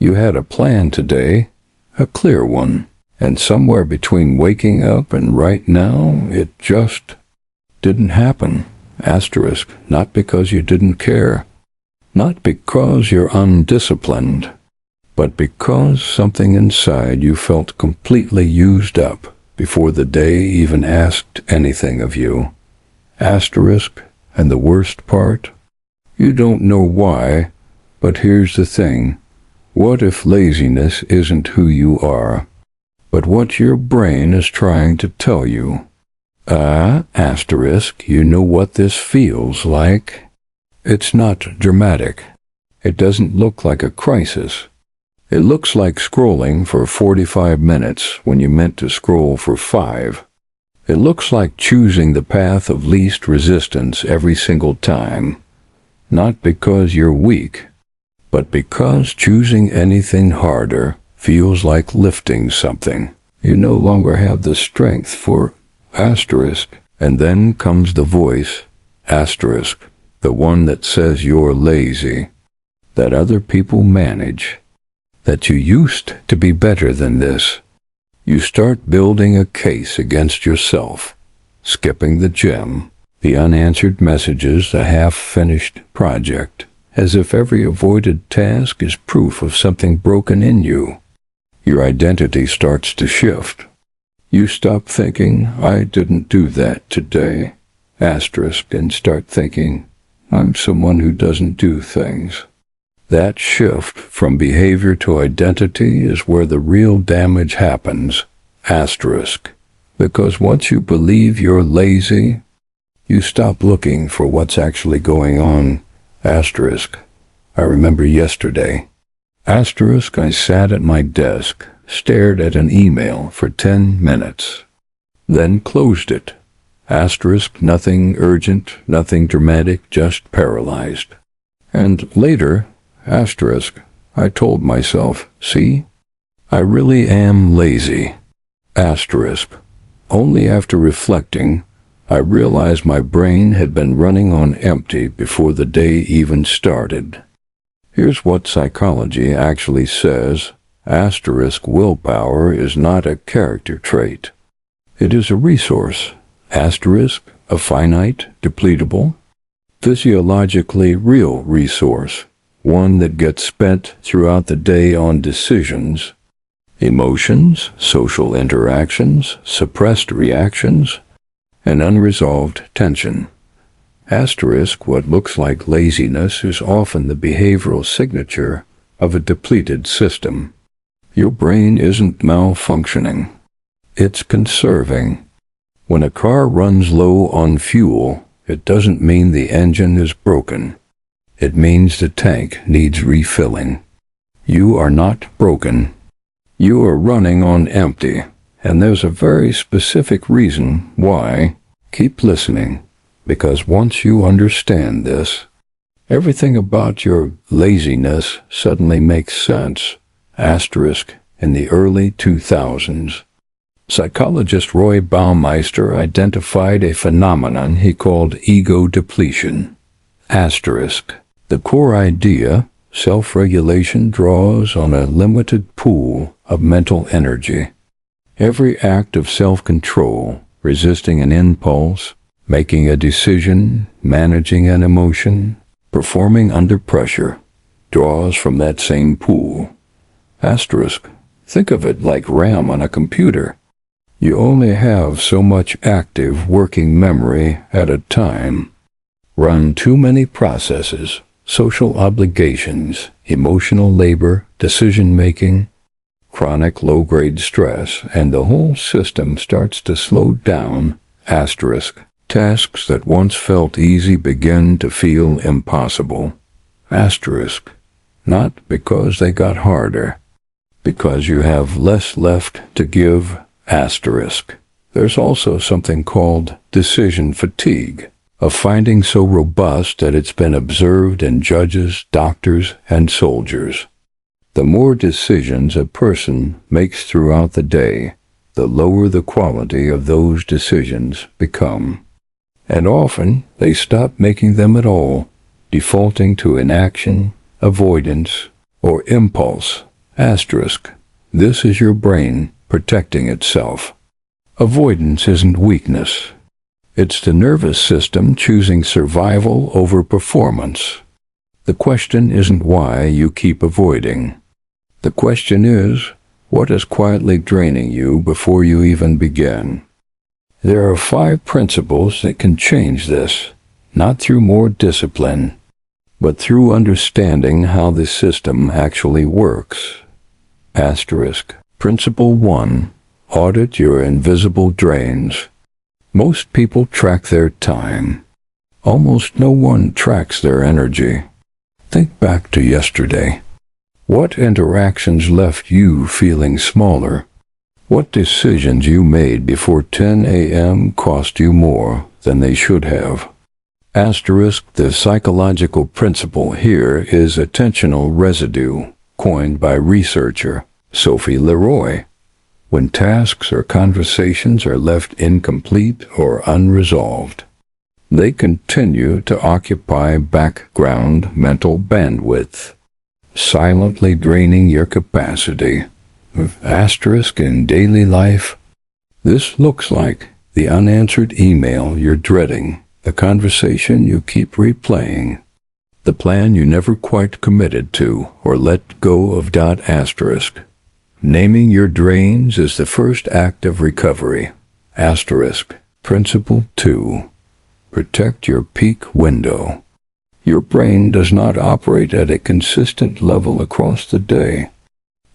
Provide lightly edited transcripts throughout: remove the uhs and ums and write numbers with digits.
You had a plan today, a clear one, and somewhere between waking up and right now, it just didn't happen. Asterisk, not because you didn't care, not because you're undisciplined, but because something inside you felt completely used up before the day even asked anything of you. Asterisk, and the worst part? You don't know why, but here's the thing. What if laziness isn't who you are, but what your brain is trying to tell you? Asterisk, you know what this feels like? It's not dramatic. It doesn't look like a crisis. It looks like scrolling for 45 minutes when you meant to scroll for 5. It looks like choosing the path of least resistance every single time. Not because you're weak, but because choosing anything harder feels like lifting something. You no longer have the strength for asterisk, and then comes the voice, asterisk, the one that says you're lazy, that other people manage, that you used to be better than this. You start building a case against yourself, skipping the gym, the unanswered messages, the half-finished project, as if every avoided task is proof of something broken in you. Your identity starts to shift. You stop thinking, I didn't do that today, asterisk, and start thinking, I'm someone who doesn't do things. That shift from behavior to identity is where the real damage happens, asterisk, because once you believe you're lazy, you stop looking for what's actually going on, asterisk. I remember yesterday, asterisk, I sat at my desk, stared at an email for 10 minutes, then closed it, asterisk, nothing urgent, nothing dramatic, just paralyzed. And later, asterisk, I told myself, see, I really am lazy, asterisk. Only after reflecting, I realized my brain had been running on empty before the day even started. Here's what psychology actually says, asterisk, willpower is not a character trait. It is a resource, asterisk, a finite, depletable, physiologically real resource. One that gets spent throughout the day on decisions, emotions, social interactions, suppressed reactions, and unresolved tension. Asterisk, what looks like laziness is often the behavioral signature of a depleted system. Your brain isn't malfunctioning. It's conserving. When a car runs low on fuel, it doesn't mean the engine is broken. It means the tank needs refilling. You are not broken. You are running on empty, and there's a very specific reason why. Keep listening, because once you understand this, everything about your laziness suddenly makes sense, asterisk, in the early 2000s. Psychologist Roy Baumeister identified a phenomenon he called ego depletion, asterisk. The core idea, self-regulation, draws on a limited pool of mental energy. Every act of self-control, resisting an impulse, making a decision, managing an emotion, performing under pressure, draws from that same pool. Asterisk. Think of it like RAM on a computer. You only have so much active working memory at a time. Run too many processes, social obligations, emotional labor, decision-making, chronic low-grade stress, and the whole system starts to slow down, asterisk. Tasks that once felt easy begin to feel impossible, asterisk. Not because they got harder, because you have less left to give, asterisk. There's also something called decision fatigue, a finding so robust that it's been observed in judges, doctors, and soldiers. The more decisions a person makes throughout the day, the lower the quality of those decisions become. And often they stop making them at all, defaulting to inaction, avoidance, or impulse, Asterisk. This is your brain protecting itself. Avoidance isn't weakness. It's the nervous system choosing survival over performance. The question isn't why you keep avoiding. The question is, what is quietly draining you before you even begin? There are 5 principles that can change this, not through more discipline, but through understanding how the system actually works. Asterisk. Principle 1. Audit your invisible drains. Most people track their time. Almost no one tracks their energy. Think back to yesterday. What interactions left you feeling smaller? What decisions you made before 10 a.m. cost you more than they should have? Asterisk. The psychological principle here is attentional residue, coined by researcher Sophie Leroy. When tasks or conversations are left incomplete or unresolved, they continue to occupy background mental bandwidth, silently draining your capacity. Asterisk. In daily life, this looks like the unanswered email you're dreading, the conversation you keep replaying, the plan you never quite committed to or let go of. Asterisk. Naming your drains is the first act of recovery. Asterisk. Principle 2. Protect your peak window. Your brain does not operate at a consistent level across the day.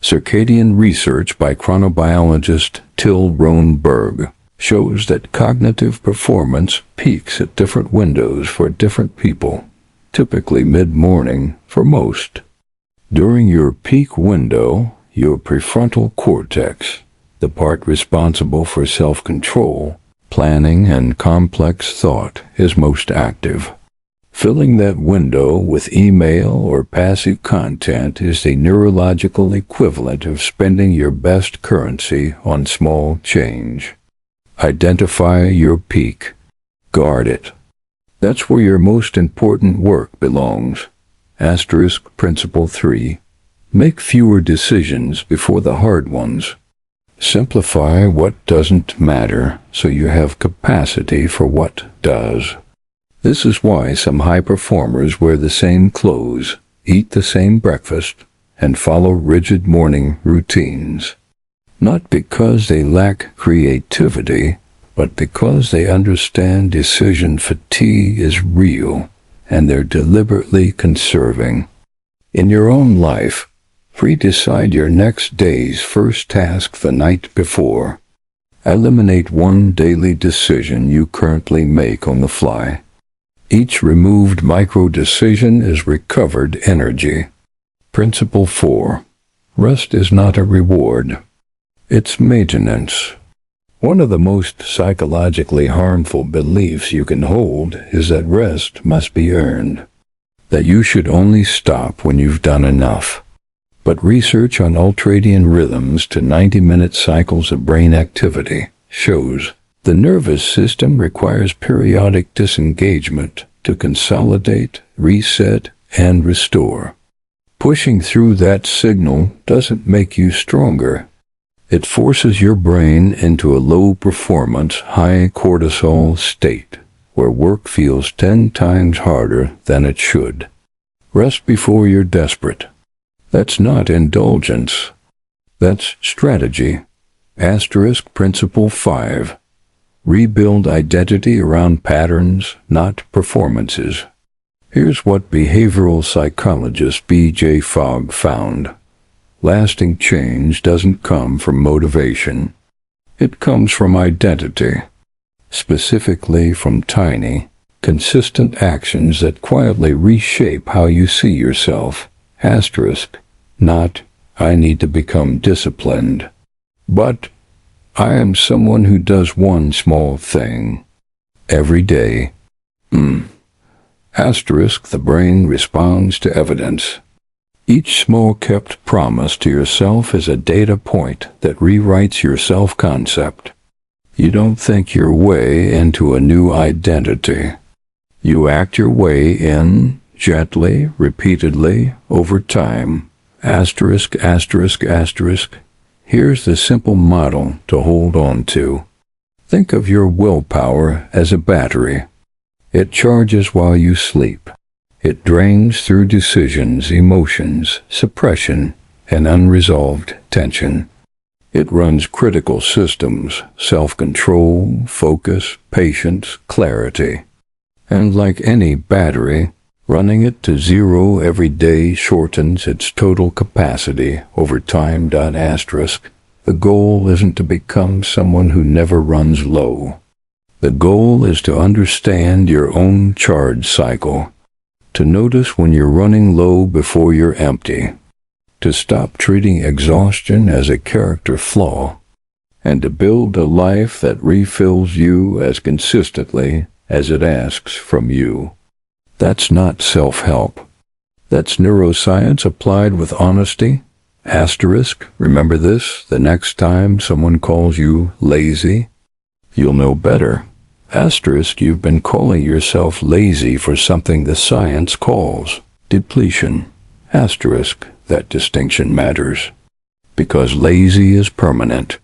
Circadian research by chronobiologist Till Roenberg shows that cognitive performance peaks at different windows for different people, typically mid-morning for most. During your peak window, your prefrontal cortex, the part responsible for self-control, planning, and complex thought, is most active. Filling that window with email or passive content is the neurological equivalent of spending your best currency on small change. Identify your peak. Guard it. That's where your most important work belongs. Asterisk. Principle 3. Make fewer decisions before the hard ones. Simplify what doesn't matter so you have capacity for what does. This is why some high performers wear the same clothes, eat the same breakfast, and follow rigid morning routines. Not because they lack creativity, but because they understand decision fatigue is real and they're deliberately conserving. In your own life, pre-decide your next day's first task the night before. Eliminate one daily decision you currently make on the fly. Each removed micro-decision is recovered energy. Principle 4. Rest is not a reward. It's maintenance. One of the most psychologically harmful beliefs you can hold is that rest must be earned, that you should only stop when you've done enough. But research on ultradian rhythms to 90-minute cycles of brain activity shows the nervous system requires periodic disengagement to consolidate, reset, and restore. Pushing through that signal doesn't make you stronger. It forces your brain into a low-performance, high-cortisol state, where work feels 10 times harder than it should. Rest before you're desperate. That's not indulgence. That's strategy. Asterisk. Principle 5. Rebuild identity around patterns, not performances. Here's what behavioral psychologist B.J. Fogg found. Lasting change doesn't come from motivation. It comes from identity, specifically from tiny, consistent actions that quietly reshape how you see yourself. Asterisk. Not, I need to become disciplined, but I am someone who does one small thing every day. Asterisk. The brain responds to evidence. Each small kept promise to yourself is a data point that rewrites your self-concept. You don't think your way into a new identity. You act your way in, gently, repeatedly, over time, Asterisk, asterisk, asterisk. Here's the simple model to hold on to. Think of your willpower as a battery. It charges while you sleep. It drains through decisions, emotions, suppression, and unresolved tension. It runs critical systems, self-control, focus, patience, clarity. And like any battery, running it to zero every day shortens its total capacity over time. Asterisk. The goal isn't to become someone who never runs low. The goal is to understand your own charge cycle, to notice when you're running low before you're empty, to stop treating exhaustion as a character flaw, and to build a life that refills you as consistently as it asks from you. That's not self-help. That's neuroscience applied with honesty. Asterisk, remember this, the next time someone calls you lazy, you'll know better. Asterisk, you've been calling yourself lazy for something the science calls depletion. Asterisk, that distinction matters, because lazy is permanent.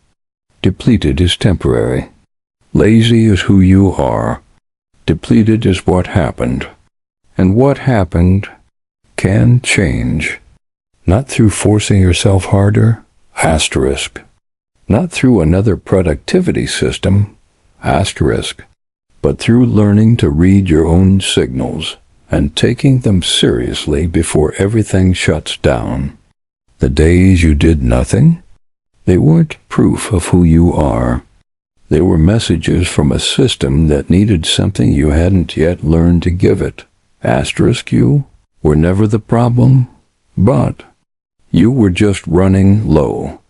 Depleted is temporary. Lazy is who you are. Depleted is what happened. And what happened can change. Not through forcing yourself harder, asterisk. Not through another productivity system, asterisk. But through learning to read your own signals and taking them seriously before everything shuts down. The days you did nothing, they weren't proof of who you are. They were messages from a system that needed something you hadn't yet learned to give it. Asterisk, you were never the problem, but you were just running low.